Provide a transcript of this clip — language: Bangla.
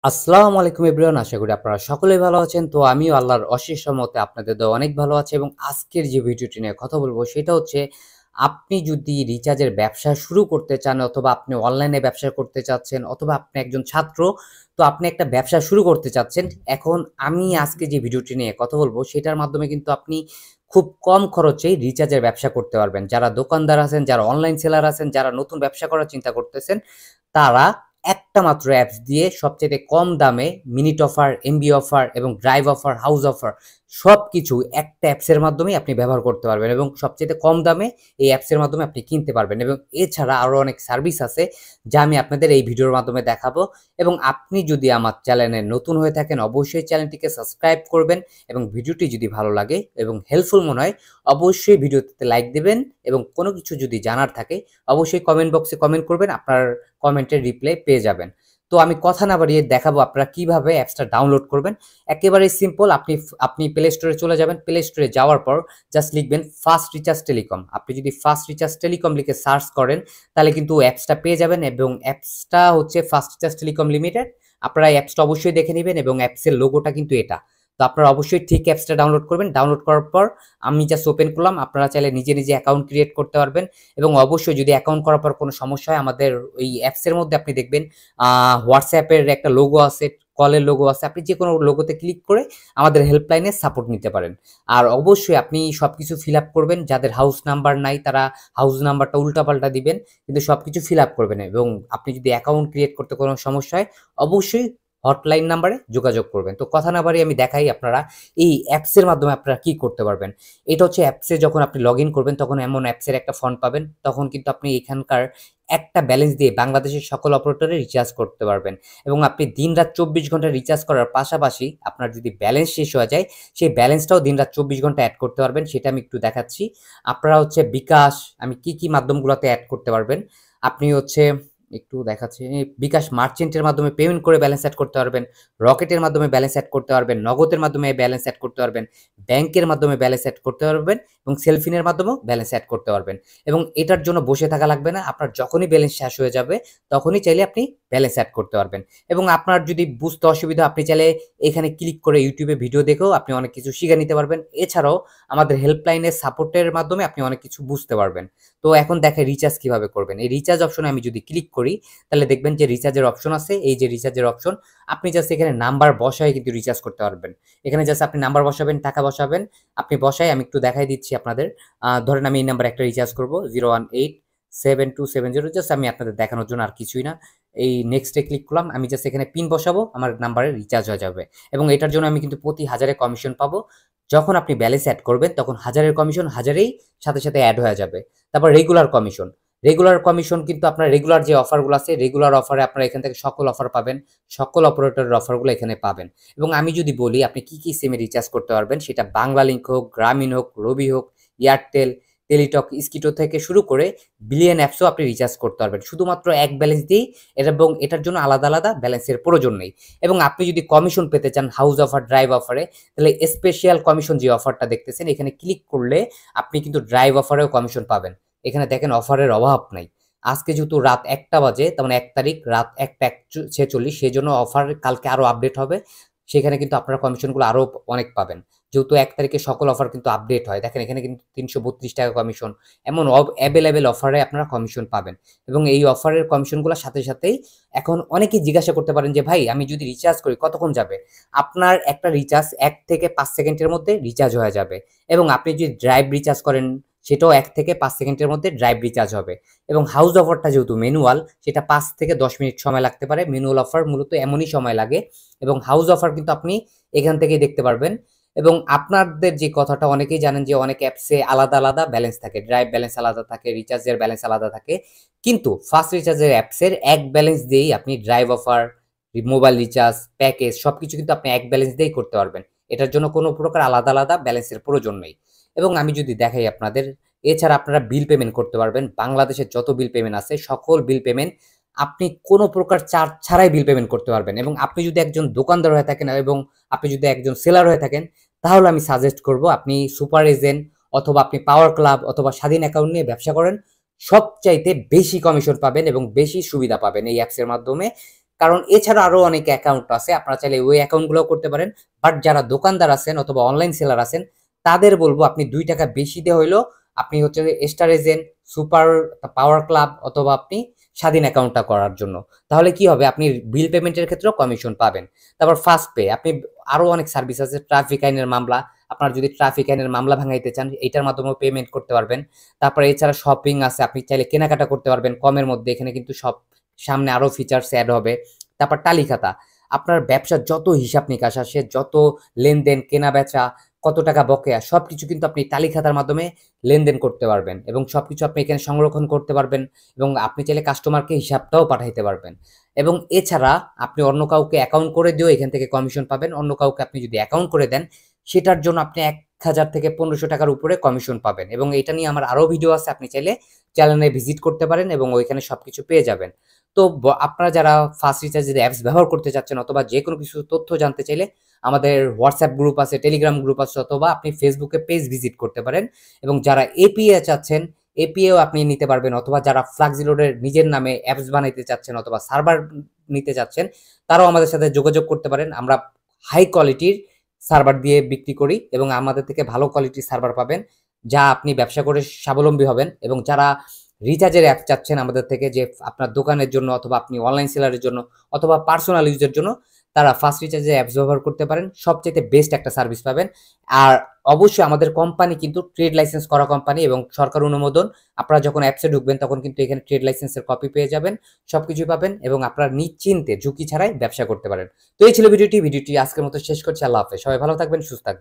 আসসালামু আলাইকুম এভরিওয়ান, আশা করি আপনারা সকলেই ভালো আছেন। তো আমিও আল্লাহর অশেষ রহমতে আপনাদের দোয়ায় অনেক ভালো আছি এবং আজকের যে ভিডিওটি নিয়ে কথা বলবো সেটা হচ্ছে আপনি যদি রিচার্জের ব্যবসা শুরু করতে চান অথবা আপনি অনলাইনে ব্যবসা করতে চাচ্ছেন অথবা আপনি একজন ছাত্র, তো আপনি একটা ব্যবসা শুরু করতে চাচ্ছেন। এখন আমি আজকে যে ভিডিওটি নিয়ে কথা বলবো সেটার মাধ্যমে কিন্তু আপনি খুব কম খরচেই রিচার্জের ব্যবসা করতে পারবেন। যারা দোকানদার আছেন, যারা অনলাইন সেলার আছেন, যারা নতুন ব্যবসা করার চিন্তা করতেছেন, তারা একটা মাত্র অ্যাপস দিয়ে সবচাইতে কম দামে মিনিট অফার, এমবি অফার এবং ড্রাইভ অফার, হাউস অফার সবকিছু একটা অ্যাপসের মাধ্যমেই আপনি ব্যবহার করতে পারবেন এবং সবচাইতে কম দামে এই অ্যাপসের মাধ্যমে আপনি কিনতে পারবেন। এবং এছাড়া আরও অনেক সার্ভিস আছে যা আমি আপনাদের এই ভিডিওর মাধ্যমে দেখাবো। এবং আপনি যদি আমার চ্যানেলে নতুন হয়ে থাকেন অবশ্যই চ্যানেলটিকে সাবস্ক্রাইব করবেন এবং ভিডিওটি যদি ভালো লাগে এবং হেল্পফুল মনে হয় অবশ্যই ভিডিওতে লাইক দেবেন এবং কোনো কিছু যদি জানার থাকে অবশ্যই কমেন্ট বক্সে কমেন্ট করবেন, আপনার কমেন্টের রিপ্লাই পেয়ে যাবেন। তো আমি কথা না বাড়িয়ে দেখাবো আপনারা কিভাবে অ্যাপসটা ডাউনলোড করবেন। একেবারেই সিম্পল। আপনি প্লে স্টোরে চলে যাবেন। প্লে স্টোরে যাওয়ার পর জাস্ট লিখবেন ফাস্ট রিচার্জ টেলিকম। আপনি যদি ফাস্ট রিচার্জ টেলিকম লিখে সার্চ করেন তাহলে কিন্তু অ্যাপসটা পেয়ে যাবেন এবং অ্যাপসটা হচ্ছে ফাস্ট রিচার্জ টেলিকম লিমিটেড। আপনারা অ্যাপসটা অবশ্যই দেখে নেবেন এবং অ্যাপসের লোগোটা কিন্তু এটা। তো আপনারা অবশ্যই ঠিক অ্যাপসটা ডাউনলোড করবেন। ডাউনলোড করার পর আমি জাস্ট ওপেন করলাম। আপনারা চাইলে নিজে নিজে অ্যাকাউন্ট ক্রিয়েট করতে পারবেন এবং অবশ্যই যদি অ্যাকাউন্ট করার পর কোনো সমস্যা হয় আমাদের এই অ্যাপসের মধ্যে আপনি দেখবেন হোয়াটসঅ্যাপের একটা লোগো আছে, কলের লোগো আছে। আপনি যে কোনো লোগোতে ক্লিক করে আমাদের হেল্পলাইনে সাপোর্ট নিতে পারেন। আর অবশ্যই আপনি সবকিছু ফিল আপ করবেন। যাদের হাউস নাম্বার নাই তারা হাউস নাম্বারটা উল্টাপাল্টা দিবেন, কিন্তু সবকিছু ফিল আপ করবেন। এবং আপনি যদি অ্যাকাউন্ট ক্রিয়েট করতে কোনো সমস্যা হয় অবশ্যই হটলাইন নাম্বারে যোগাযোগ করবেন। তো কথা না বাড়িয়ে আমি দেখাই আপনারা এই অ্যাপসের মাধ্যমে আপনারা কি করতে পারবেন। এটা হচ্ছে অ্যাপসে যখন আপনি লগ ইন করবেন তখন এমন অ্যাপসের একটা ফন্ট পাবেন। তখন কিন্তু আপনি এখানকার একটা ব্যালেন্স দিয়ে বাংলাদেশের সকল অপারেটরে রিচার্জ করতে পারবেন এবং আপনি দিনরাত ২৪ ঘন্টা রিচার্জ করার পাশাপাশি আপনার যদি ব্যালেন্স শেষ হয়ে যায় সেই ব্যালেন্সটাও দিনরাত ২৪ ঘন্টা অ্যাড করতে পারবেন। সেটা আমি একটু দেখাচ্ছি। আপনারা হচ্ছে বিকাশ, আমি কি মাধ্যমগুলোতে অ্যাড করতে পারবেন। আপনি হচ্ছে একটু দেখাচ্ছি, বিকাশ মার্চেন্টের মাধ্যমে পেমেন্ট করে ব্যালেন্স অ্যাড করতে পারবেন, রকেটের মাধ্যমে ব্যালেন্স অ্যাড করতে পারবেন, নগদের মাধ্যমে ব্যালেন্স অ্যাড করতে পারবেন, ব্যাংকের মাধ্যমে ব্যালেন্স অ্যাড করতে পারবেন এবং সেলফিনের মাধ্যমেও ব্যালেন্স অ্যাড করতে পারবেন। এবং এটার জন্য বসে থাকা লাগবে না। আপনার যখনই ব্যালেন্স শেষ হয়ে যাবে তখনই চাইলে আপনি ব্যালেন্স অ্যাড করতে পারবেন। এবং আপনার যদি বুঝতে অসুবিধা আপনি চাইলে এখানে ক্লিক করে ইউটিউবে ভিডিও দেখেও আপনি অনেক কিছু শিখে নিতে পারবেন। এছাড়াও আমাদের হেল্পলাইনের সাপোর্টের মাধ্যমে আপনি অনেক কিছু বুঝতে পারবেন। তো এখন দেখে রিচার্জ কিভাবে করবেন। এই রিচার্জ অপশনে আমি যদি ক্লিক করি তাহলে দেখবেন যে রিচার্জের অপশন আছে। এই যে রিচার্জের অপশন, আপনি জাস্ট এখানে নাম্বার বসায় কিন্তু রিচার্জ করতে পারবেন। এখানে জাস্ট আপনি নাম্বার বসাবেন, টাকা বসাবেন। আপনি বসায় আমি একটু দেখাই দিচ্ছি আপনাদের। ধরেন আমি এই নাম্বারে একটা রিচার্জ করব 0187270। জাস্ট আমি আপনাদের দেখানোর জন্য, আর কিছুই না। এই নেক্সটে ক্লিক করলাম। আমি জাস্ট এখানে পিন বসাবো, আমার নাম্বারে রিচার্জ হয়ে যাবে এবং এটার জন্য আমি কিন্তু প্রতি 1000-এ কমিশন পাবো। যখন আপনি ব্যালেন্স অ্যাড করবেন তখন 1000-এর কমিশন 1000-এই সাথে সাথে অ্যাড হয়ে যাবে। তারপর রেগুলার কমিশন। রেগুলার কমিশন কিন্তু আপনার রেগুলার যে অফারগুলো আছে রেগুলার অফারে আপনারা এখান থেকে সকল অফার পাবেন, সকল অপারেটরের অফারগুলো এখানে পাবেন। এবং আমি যদি বলি আপনি কি সিমে রিচার্জ করতে পারবেন, সেটা বাংলালিংক হোক, গ্রামীণ হোক, রবি হোক, এয়ারটেল, টেলিটক, স্কিটো থেকে শুরু করে বিলিয়ন অ্যাপসও আপনি রিচার্জ করতে পারবেন শুধুমাত্র এক ব্যালেন্স দিয়েই। এবং এটার জন্য আলাদা আলাদা ব্যালেন্সের প্রয়োজন নেই। এবং আপনি যদি কমিশন পেতে চান হাউস অফার, ড্রাইভ অফারে, তাহলে স্পেশাল কমিশন যে অফারটা দেখতেছেন এখানে ক্লিক করলে আপনি কিন্তু ড্রাইভ অফারেও কমিশন পাবেন। এখানে দেখেন অফারের অভাব নাই। আজকে যেহেতু রাত ১টা বাজে, তার মানে ১ তারিখ রাত ১টা ৪৬, সেজন্য অফার কালকে আরও আপডেট হবে। সেখানে কিন্তু আপনারা কমিশনগুলো আরও অনেক পাবেন। যেহেতু ১ তারিখে সকল অফার কিন্তু আপডেট হয়। দেখেন এখানে কিন্তু ৩৩২ টাকা কমিশন, এমন অ্যাভেলেবেল অফারে আপনারা কমিশন পাবেন। এবং এই অফারের কমিশনগুলোর সাথে সাথেই এখন অনেকেই জিজ্ঞাসা করতে পারেন যে ভাই আমি যদি রিচার্জ করি কতক্ষণ যাবে? আপনার একটা রিচার্জ ১ থেকে ৫ সেকেন্ডের মধ্যে রিচার্জ হয়ে যাবে। এবং আপনি যদি ড্রাইভ রিচার্জ করেন সেটাও ১ থেকে ৫ সেকেন্ডের মধ্যে ড্রাইভ রিচার্জ হবে। এবং হাউস অফারটা যেহেতু ম্যানুয়াল, সেটা ৫ থেকে ১০ মিনিট সময় লাগতে পারে। ম্যানুয়াল অফার মূলত এমনই সময় লাগে। এবং হাউস অফার কিন্তু আপনি এখান থেকেই দেখতে পারবেন। এবং আপনাদের যে কথাটা অনেকেই জানেন যে অনেক অ্যাপসে আলাদা আলাদা ব্যালেন্স থাকে, ড্রাইভ ব্যালেন্স আলাদা থাকে, রিচার্জের ব্যালেন্স আলাদা থাকে। কিন্তু ফার্স্ট রিচার্জের অ্যাপসের এক ব্যালেন্স দিয়েই আপনি drive offer, mobile recharge, package সবকিছু কিন্তু আপনি এক ব্যালেন্স দিয়েই করতে পারবেন। এটার জন্য কোনো প্রকার আলাদা আলাদা ব্যালেন্সের প্রয়োজন নেই। এবং আমি যদি দেখাই আপনাদের, এছাড়া আপনারা বিল পেমেন্ট করতে পারবেন। বাংলাদেশের যত বিল পেমেন্ট আছে সকল বিল পেমেন্ট আপনি কোনো প্রকার চার্জ ছাড়াই বিল পেমেন্ট করতে পারবেন। এবং আপনি যদি একজন দোকানদার হয়ে থাকেন এবং আপনি যদি একজন সেলার হয়ে থাকেন তাহলে আমি সাজেস্ট করব আপনি সুপার এজেন্ট অথবা আপনি পাওয়ার ক্লাব অথবা স্বাধীন অ্যাকাউন্ট নিয়ে ব্যবসা করেন। সবচাইতে বেশি কমিশন পাবেন এবং বেশি সুবিধা পাবেন এই অ্যাপসের মাধ্যমে। কারণ এছাড়া আরো অনেক অ্যাকাউন্ট আছে, আপনারা চাইলে ওই অ্যাকাউন্টগুলোও করতে পারেন। বাট যারা দোকানদার আছেন অথবা অনলাইন সেলার আছেন, তাদের বলবো আপনি ৳২ বেশি দিয়ে হইলেও আপনি হচ্ছে star agent, super power club অথবা আপনি স্বাধীন অ্যাকাউন্টটা করার জন্য। তাহলে কি হবে? আপনি বিল পেমেন্টের ক্ষেত্রেও কমিশন পাবেন। তারপর ফাস্ট পে, আপনি আরো অনেক সার্ভিস আছে, ট্রাফিক আইনের মামলা, আপনার যদি ট্রাফিক আইনের মামলা ভাঙাইতে চান, এইটার মাধ্যমেও পেমেন্ট করতে পারবেন। তারপরে এছাড়া শপিং আছে, আপনি চাইলে কেনাকাটা করতে পারবেন কমের মধ্যে। এখানে কিন্তু সব সামনে আরো ফিচার্স এড হবে। তারপর টালি খাতা, আপনার ব্যবসার যত হিসাব নিকাশ আসে, যত লেনদেন, কেনা-বেচা, কত টাকা বকেয়া, সবকিছু কিন্তু আপনি টালি খাতার মাধ্যমে লেনদেন করতে পারবেন এবং সবকিছু আপনি এখানে সংরক্ষণ করতে পারবেন এবং আপনি চাইলে কাস্টমারকে হিসাবটাও পাঠাইতে পারবেন। এবং এছাড়া আপনি অন্য কাউকে অ্যাকাউন্ট করে দিয়েও এখান থেকে কমিশন পাবেন। অন্য কাউকে আপনি যদি অ্যাকাউন্ট করে দেন, সেটার জন্য আপনি ৳১,০০০ থেকে ৳১৫০০ উপরে কমিশন পাবেন এবং এটা নিয়ে আমার আরো ভিডিও আছে। আপনি চাইলে চ্যানেলে ভিজিট করতে পারেন এবং ওইখানে সবকিছু পেয়ে যাবেন। তো আপনারা যারা ফাস্ট রিচার্জের অ্যাপস ব্যবহার করতে চাচ্ছেন অথবা যেকোনো কিছু তথ্য জানতে চাইলে আমাদের হোয়াটসঅ্যাপ গ্রুপ আছে, টেলিগ্রাম গ্রুপ আছে অথবা আপনি ফেসবুকে পেজ ভিজিট করতে পারেন এবং যারা এপিএ চাচ্ছেন, এপিএও আপনি নিতে পারবেন অথবা যারা ফ্লাক্সি লোডের নিজের নামে অ্যাপস বানাইতে চাচ্ছেন অথবা সার্ভার নিতে চাচ্ছেন, তারাও আমাদের সাথে যোগাযোগ করতে পারেন। আমরা হাই কোয়ালিটির সার্ভার দিয়ে বিক্রি করি এবং আমাদের থেকে ভালো কোয়ালিটির সার্ভার পাবেন, যা আপনি ব্যবসা করে স্বাবলম্বী হবেন। এবং যারা রিচার্জের অ্যাপ চাচ্ছেন আমাদের থেকে, যে আপনার দোকানের জন্য অথবা আপনি অনলাইন সেলারের জন্য অথবা পার্সোনাল ইউজের জন্য, তারা ফাস্ট রিচার্জের অ্যাপস ব্যবহার করতে পারেন। সবচাইতে বেস্ট একটা সার্ভিস পাবেন। আর অবশ্যই আমাদের কোম্পানি কিন্তু ট্রেড লাইসেন্স করা কোম্পানি এবং সরকার অনুমোদন। আপনারা যখন অ্যাপসে ঢুকবেন তখন কিন্তু এখানে ট্রেড লাইসেন্সের কপি পেয়ে যাবেন, সবকিছুই পাবেন এবং আপনারা নিশ্চিন্তে ঝুঁকি ছাড়াই ব্যবসা করতে পারেন। তো এই ছিল ভিডিওটি আজকের মতো শেষ করছি। আল্লাহ হাফেজ। সবাই ভালো থাকবেন, সুস্থ থাকবেন।